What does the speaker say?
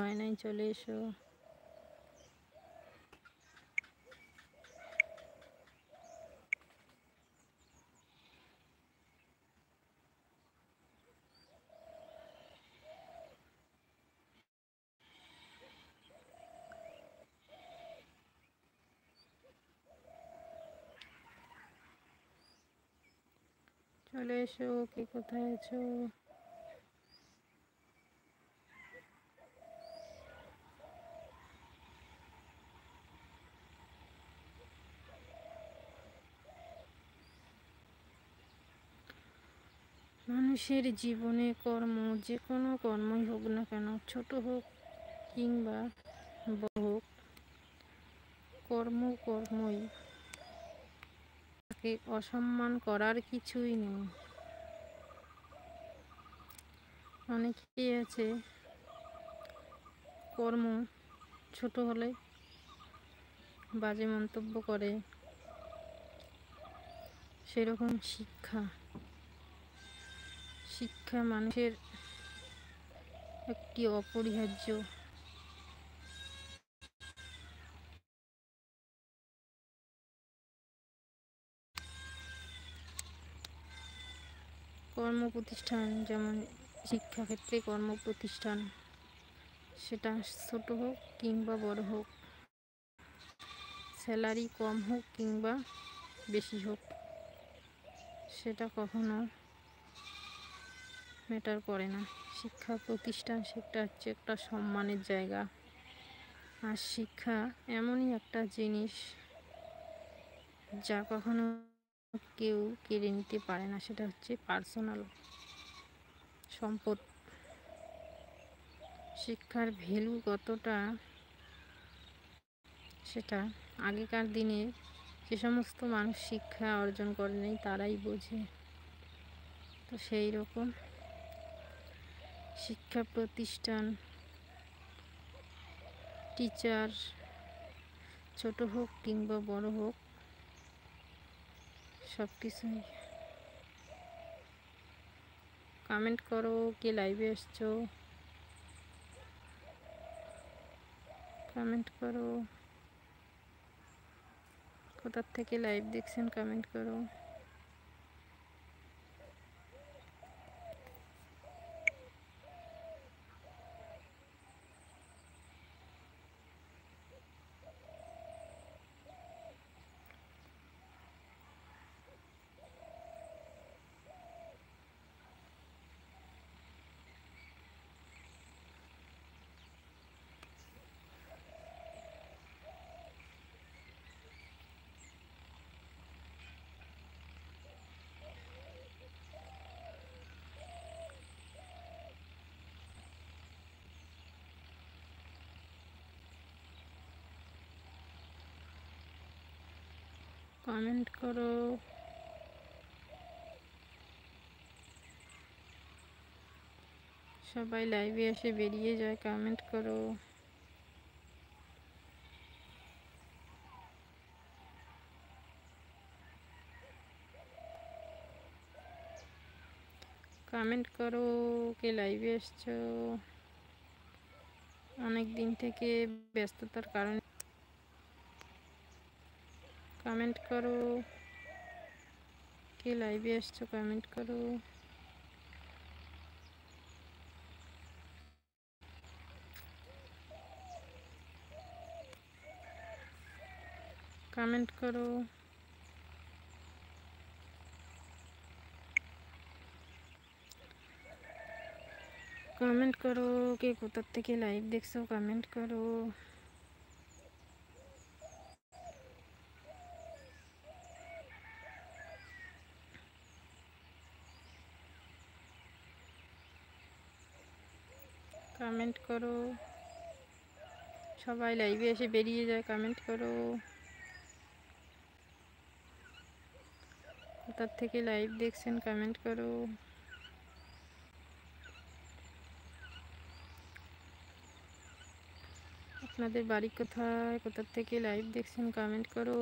হয় নাই, চলে এসো। চলে এসো, কে কোথায় আছো? মানুষের জীবনে কর্ম, যে কোনো কর্মই হোক না কেন, ছোট হোক কিংবা বড় হোক, কর্মই। তাকে অসম্মান করার কিছুই নেই। অনেকেই আছে কর্ম ছোট হলে বাজে মন্তব্য করে। সেরকম শিক্ষা মানুষের একটি অপরিহার্য। কর্মপ্রতিষ্ঠান, যেমন শিক্ষাক্ষেত্রে কর্মপ্রতিষ্ঠান, সেটা ছোট হোক কিংবা বড় হোক, স্যালারি কম হোক কিংবা বেশি হোক, সেটা কখনো ম্যাটার করে না। শিক্ষা প্রতিষ্ঠান, সেটা হচ্ছে একটা সম্মানের জায়গা। আর শিক্ষা এমনই একটা জিনিস যা কখনো কেউ কেড়ে নিতে পারে না। সেটা হচ্ছে পার্সোনাল সম্পদ। শিক্ষার ভ্যালু কতটা, সেটা আগেকার দিনে যে সমস্ত মানুষ শিক্ষা অর্জন করেনি তারাই বোঝে। তো সেই রকম শিক্ষা প্রতিষ্ঠান, টিচার, ছোট হোক কিংবা বড় হোক, সব কিছুই। কমেন্ট করো, কে লাইভে এসছো, কমেন্ট করো। কোথার থেকে লাইভ দেখছেন কমেন্ট করো। কমেন্ট করো। সবাই লাইভে এসে বেরিয়ে যায়, কমেন্ট করো। কমেন্ট করো, কে লাইভে এসছো। অনেক দিন থেকে ব্যস্ততার কারণে কমেন্ট করো, কে লাইভে এসছো, কমেন্ট করো। কমেন্ট করো। কমেন্ট করো, কে কোথার থেকে লাইভ দেখছো, কমেন্ট করো। কমেন্ট করো। সবাই লাইভে এসে বেরিয়ে যায়, কমেন্ট করো। কোথার থেকে লাইভ দেখছেন, কমেন্ট করো। আপনাদের বাড়ি কোথায়, কোথার থেকে লাইভ দেখছেন, কমেন্ট করো।